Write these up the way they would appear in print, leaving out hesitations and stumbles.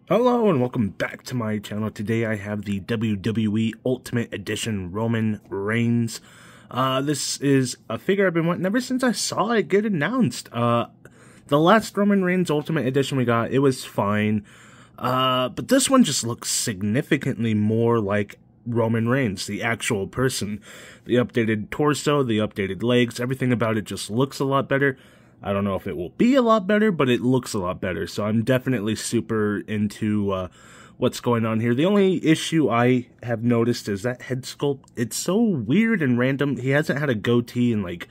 Hello and welcome back to my channel. Today I have the WWE Ultimate Edition Roman Reigns. This is a figure I've been wanting ever since I saw it get announced. The last Roman Reigns Ultimate Edition we got, it was fine. But this one just looks significantly more like Roman Reigns, the actual person. The updated torso, the updated legs, everything about it just looks a lot better. I don't know if it will be a lot better, but it looks a lot better. So I'm definitely super into what's going on here. The only issue I have noticed is that head sculpt. It's so weird and random. He hasn't had a goatee in like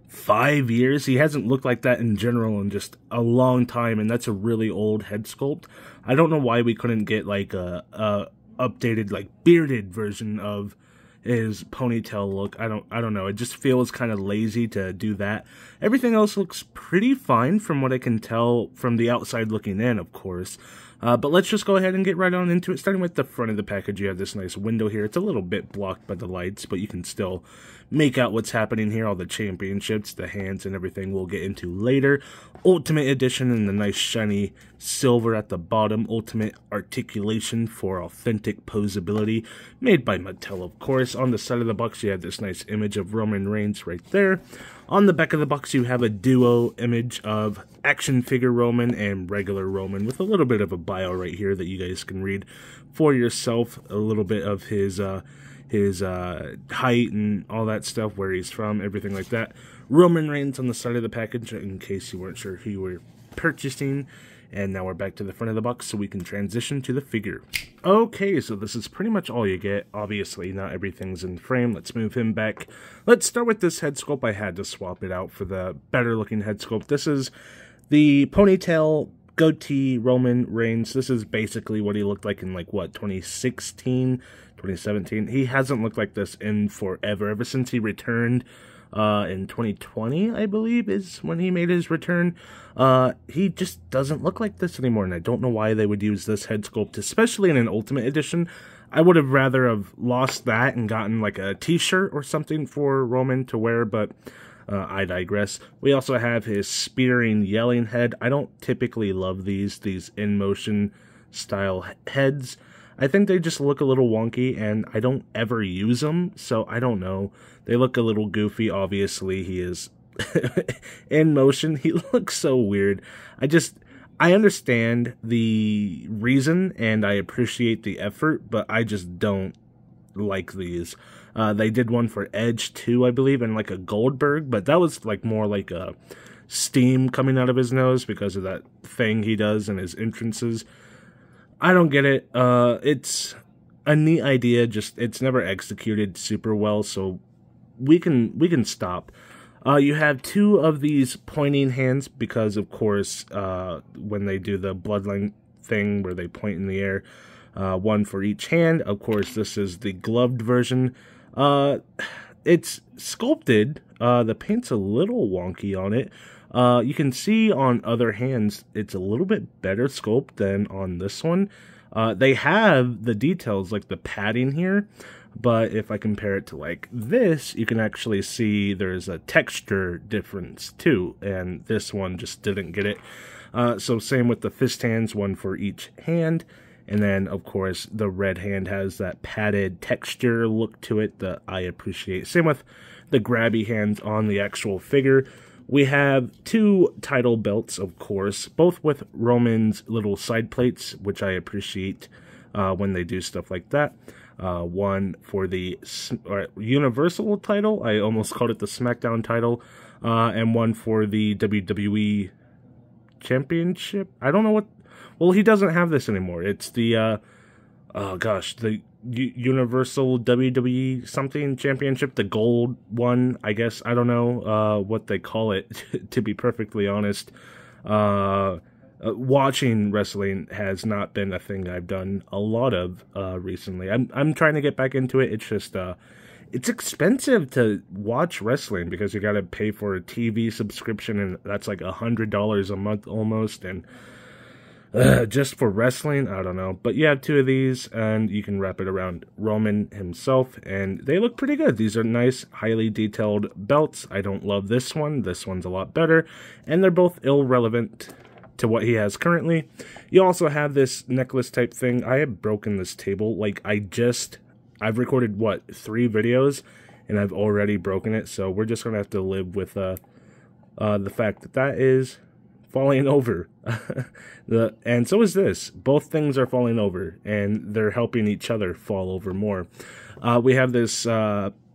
5 years. He hasn't looked like that in general in just a long time, and that's a really old head sculpt. I don't know why we couldn't get like a updated, like bearded version of his ponytail look. I don't know. It just feels kind of lazy to do that. Everything else looks pretty fine from what I can tell from the outside looking in, of course. But let's just go ahead and get right on into it. Starting with the front of the package, you have this nice window here. It's a little bit blocked by the lights, but you can still make out what's happening here. All the championships, the hands, and everything we'll get into later. Ultimate Edition in the nice shiny silver at the bottom. Ultimate articulation for authentic posability. Made by Mattel, of course. On the side of the box, you have this nice image of Roman Reigns right there. On the back of the box, you have a duo image of action figure Roman and regular Roman with a little bit of a bio right here that you guys can read for yourself. A little bit of his height and all that stuff, where he's from, everything like that. Roman Reigns on the side of the package, in case you weren't sure who you were purchasing. And now we're back to the front of the box so we can transition to the figure. Okay, so this is pretty much all you get. Obviously, not everything's in frame. Let's move him back. Let's start with this head sculpt. I had to swap it out for the better looking head sculpt. This is the ponytail goatee Roman Reigns. This is basically what he looked like in, like, what, 2016, 2017? He hasn't looked like this in forever. Ever since he returned in 2020, I believe, is when he made his return. He just doesn't look like this anymore, and I don't know why they would use this head sculpt, especially in an Ultimate Edition. I would have rather have lost that and gotten like a t-shirt or something for Roman to wear, but I digress. We also have his spearing, yelling head. I don't typically love these in-motion style heads. I think they just look a little wonky, and I don't ever use them, so I don't know. They look a little goofy. Obviously, he is in motion. He looks so weird. I understand the reason, and I appreciate the effort, but I just don't like these. They did one for Edge, too, I believe, and like a Goldberg, but that was like more like a steam coming out of his nose because of that thing he does in his entrances. I don't get it. It's a neat idea, just it's never executed super well, so we can stop. You have two of these pointing hands because, of course, when they do the bloodline thing where they point in the air, one for each hand. Of course, this is the gloved version. It's sculpted. The paint's a little wonky on it. You can see on other hands, it's a little bit better sculpt than on this one. They have the details, like the padding here, but if I compare it to like this, you can actually see there's a texture difference too, and this one just didn't get it. So same with the fist hands, one for each hand. And then, of course, the red hand has that padded texture look to it that I appreciate. Same with the grabby hands on the actual figure. We have two title belts, of course, both with Roman's little side plates, which I appreciate when they do stuff like that. One for the Universal title. I almost called it the SmackDown title. And one for the WWE Championship. I don't know what... Well, he doesn't have this anymore. It's the, oh gosh, the Universal WWE something championship, the gold one, I guess. I don't know what they call it, to be perfectly honest. Watching wrestling has not been a thing I've done a lot of recently. I'm trying to get back into it. It's just, it's expensive to watch wrestling because you gotta pay for a TV subscription, and that's like $100 a month almost, and just for wrestling, I don't know. But you have two of these, and you can wrap it around Roman himself, and they look pretty good. These are nice, highly detailed belts. I don't love this one. This one's a lot better, and they're both irrelevant to what he has currently. You also have this necklace type thing. I have broken this table. Like, I've recorded, what, 3 videos, and I've already broken it, so we're just going to have to live with the fact that that is falling over. And so is this. Both things are falling over, and they're helping each other fall over more. We have this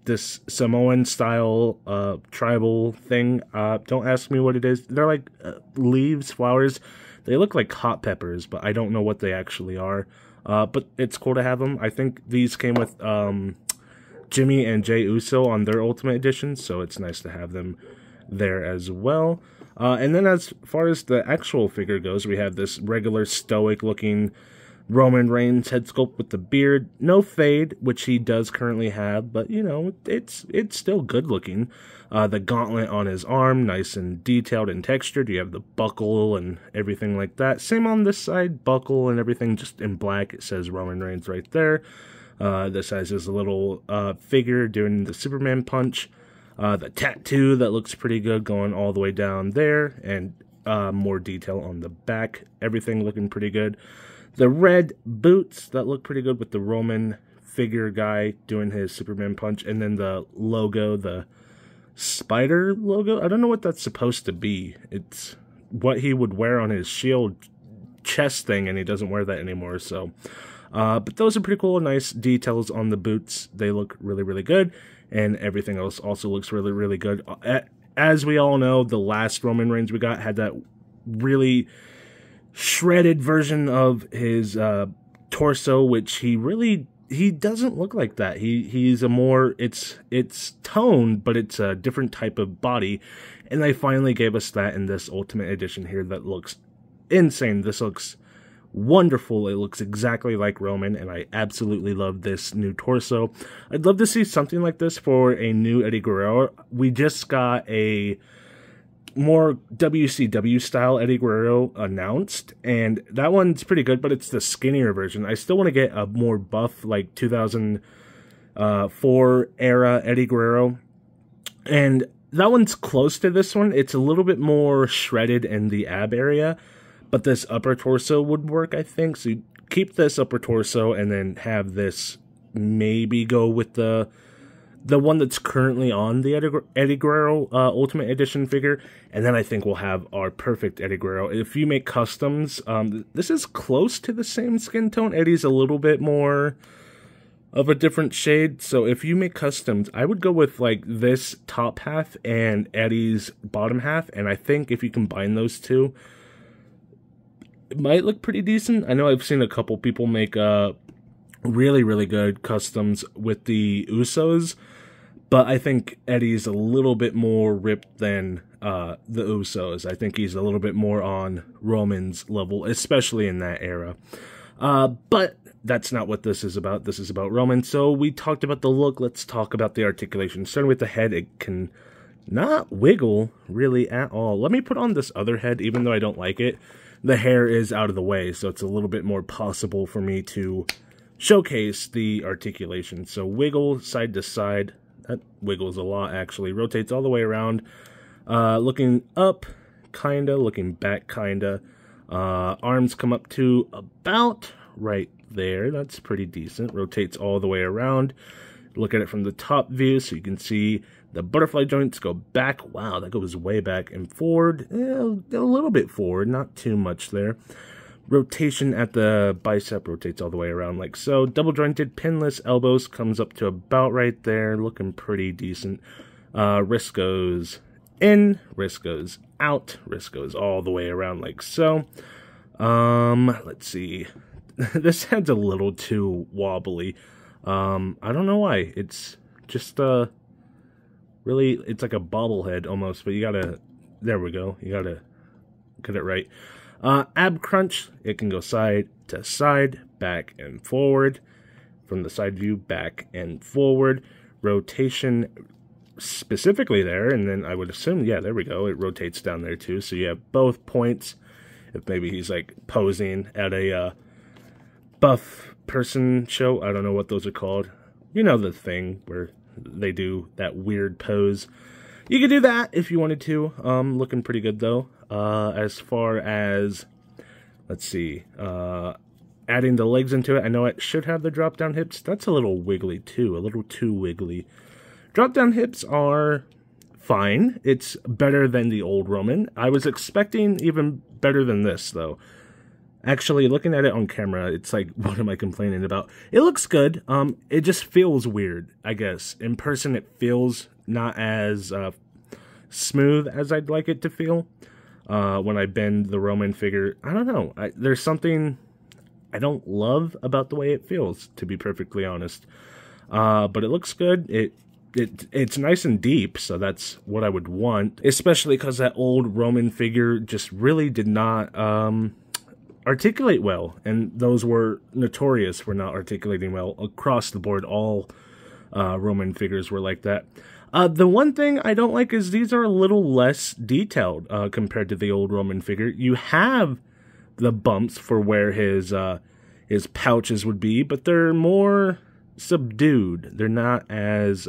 this Samoan-style tribal thing. Don't ask me what it is. They're like leaves, flowers. They look like hot peppers, but I don't know what they actually are. But it's cool to have them. I think these came with Jimmy and Jey Uso on their Ultimate Edition, so it's nice to have them there as well. And then as far as the actual figure goes, we have this regular stoic-looking Roman Reigns head sculpt with the beard. No fade, which he does currently have, but, you know, it's still good-looking. The gauntlet on his arm, nice and detailed and textured. You have the buckle and everything like that. Same on this side, buckle and everything just in black. It says Roman Reigns right there. This has his little figure doing the Superman punch. The tattoo that looks pretty good going all the way down there, and more detail on the back. Everything looking pretty good. The red boots that look pretty good with the Roman figure guy doing his Superman punch, and then the logo, the spider logo. I don't know what that's supposed to be. It's what he would wear on his shield chest thing, and he doesn't wear that anymore, so... but those are pretty cool, nice details on the boots. They look really, really good, and everything else also looks really, really good. As we all know, the last Roman Reigns we got had that really shredded version of his torso, which he doesn't look like that. He's a more, it's toned, but it's a different type of body, and they finally gave us that in this Ultimate Edition here that looks insane. This looks wonderful. It looks exactly like Roman, and I absolutely love this new torso. I'd love to see something like this for a new Eddie Guerrero. We just got a more WCW style Eddie Guerrero announced, and that one's pretty good, but it's the skinnier version. I still want to get a more buff, like 2004 era Eddie Guerrero, and that one's close to this one. It's a little bit more shredded in the ab area, but this upper torso would work, I think. So you keep this upper torso and then have this maybe go with the one that's currently on the Eddie Guerrero Ultimate Edition figure. And then I think we'll have our perfect Eddie Guerrero. If you make customs, this is close to the same skin tone. Eddie's a little bit more of a different shade. So if you make customs, I would go with like this top half and Eddie's bottom half. And I think if you combine those two, it might look pretty decent. I know I've seen a couple people make really, really good customs with the Usos, but I think Eddie's a little bit more ripped than the Usos. I think he's a little bit more on Roman's level, especially in that era. But that's not what this is about. This is about Roman. So we talked about the look. Let's talk about the articulation. Starting with the head, it can not wiggle really at all. Let me put on this other head, even though I don't like it. The hair is out of the way, so it's a little bit more possible for me to showcase the articulation. So wiggle side to side. That wiggles a lot, actually. Rotates all the way around. Looking up, kinda. Looking back, kinda. Arms come up to about right there. That's pretty decent. Rotates all the way around. Look at it from the top view, so you can see the butterfly joints go back. Wow, that goes way back and forward. A little bit forward, not too much there. Rotation at the bicep rotates all the way around like so. Double jointed pinless elbows comes up to about right there. Looking pretty decent. Wrist goes in, wrist goes out, wrist goes all the way around like so. Let's see. This head's a little too wobbly. I don't know why. It's just really, it's like a bobblehead almost, but you gotta, there we go, you gotta get it right. Ab crunch, it can go side to side, back and forward, from the side view, back and forward. Rotation specifically there, and then I would assume, yeah, there we go, it rotates down there too, so you have both points. If maybe he's like posing at a buff person show, I don't know what those are called. You know, the thing where they do that weird pose. You could do that if you wanted to. Looking pretty good though. as far as, let's see, adding the legs into it. I know it should have the drop-down hips. That's a little wiggly too, a little too wiggly. Drop-down hips are fine. It's better than the old Roman. I was expecting even better than this, though. Actually, looking at it on camera, it's like, what am I complaining about? It looks good. It just feels weird, I guess. In person, it feels not as smooth as I'd like it to feel. When I bend the Roman figure, I don't know. There's something I don't love about the way it feels, to be perfectly honest. But it looks good. It's nice and deep, so that's what I would want. Especially because that old Roman figure just really did not articulate well, and those were notorious for not articulating well across the board. All Roman figures were like that. The one thing I don't like is these are a little less detailed compared to the old Roman figure. You have the bumps for where his pouches would be, but they're more subdued. They're not as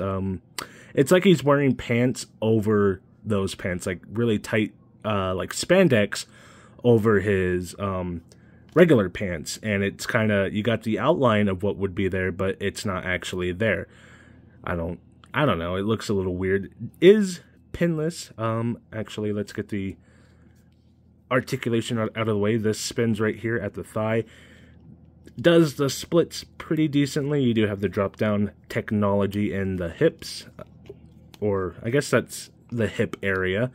it's like he's wearing pants over those pants, like really tight like spandex over his regular pants, and it's kind of, you got the outline of what would be there, but it's not actually there. I don't know, it looks a little weird. Is pinless. Actually, let's get the articulation out of the way. This spins right here at the thigh. Does the splits pretty decently. You do have the drop down technology in the hips, or I guess that's the hip area.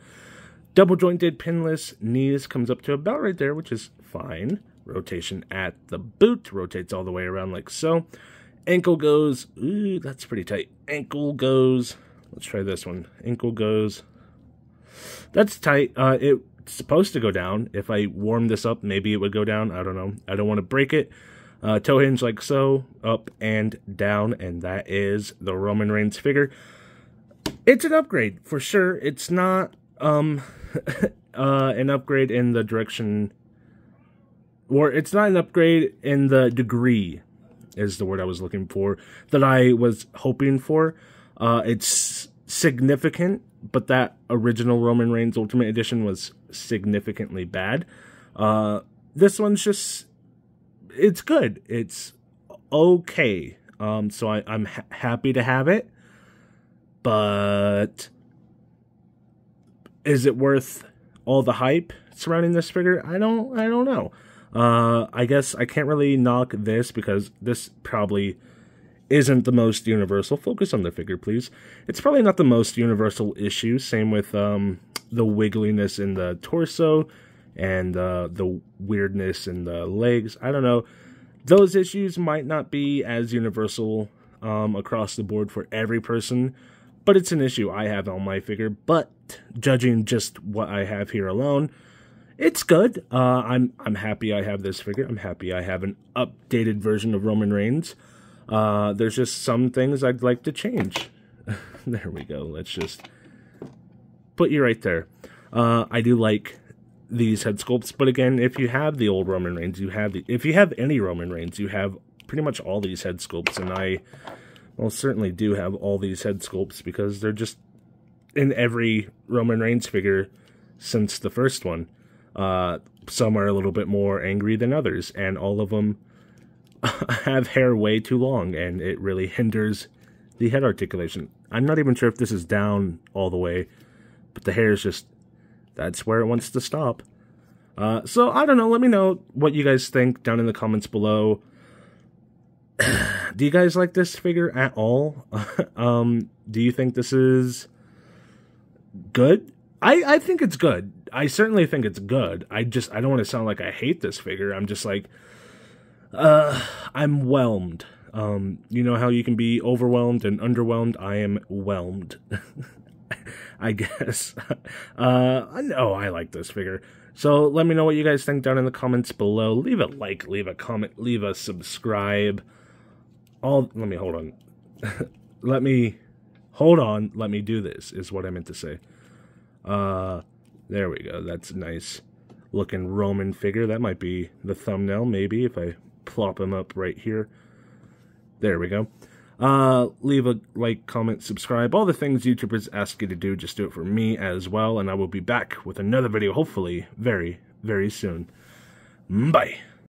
Double jointed pinless knees comes up to about right there, which is fine. Rotation at the boot, rotates all the way around like so. Ankle goes, ooh, that's pretty tight. Ankle goes, let's try this one. Ankle goes, that's tight. It's supposed to go down. If I warm this up, maybe it would go down. I don't know. I don't want to break it. Toe hinge like so, up and down, and that is the Roman Reigns figure. It's an upgrade, for sure. It's not an upgrade in the direction, or it's not an upgrade in the degree, is the word I was looking for, that I was hoping for. It's significant, but that original Roman Reigns Ultimate Edition was significantly bad. This one's just, it's good. It's okay. So I'm happy to have it, but is it worth all the hype surrounding this figure? I don't know. I guess I can't really knock this because this probably isn't the most universal. Focus on the figure, please. It's probably not the most universal issue. Same with the wiggliness in the torso and the weirdness in the legs. I don't know. Those issues might not be as universal across the board for every person, but it's an issue I have on my figure. But judging just what I have here alone, it's good. I'm happy I have this figure. I'm happy I have an updated version of Roman Reigns. There's just some things I'd like to change. There we go. Let's just put you right there. I do like these head sculpts, but again, if you have the old Roman Reigns, if you have any Roman Reigns, you have pretty much all these head sculpts, and I certainly do have all these head sculpts because they're just in every Roman Reigns figure since the first one. Some are a little bit more angry than others, and all of them have hair way too long, and it really hinders the head articulation. I'm not even sure if this is down all the way, but the hair is just, that's where it wants to stop. So, I don't know, let me know what you guys think down in the comments below. Do you guys like this figure at all? Do you think this is good? I think it's good. I certainly think it's good. I don't want to sound like I hate this figure. I'm just like, I'm whelmed. You know how you can be overwhelmed and underwhelmed? I am whelmed. I guess. No, I like this figure. So let me know what you guys think down in the comments below. Leave a like, leave a comment, leave a subscribe. Let me hold on. Let me do this, is what I meant to say. There we go. That's a nice looking Roman figure. That might be the thumbnail, maybe, if I plop him up right here. There we go. Leave a like, comment, subscribe, all the things YouTubers ask you to do. Just do it for me as well, and I will be back with another video, hopefully very, very soon. Bye.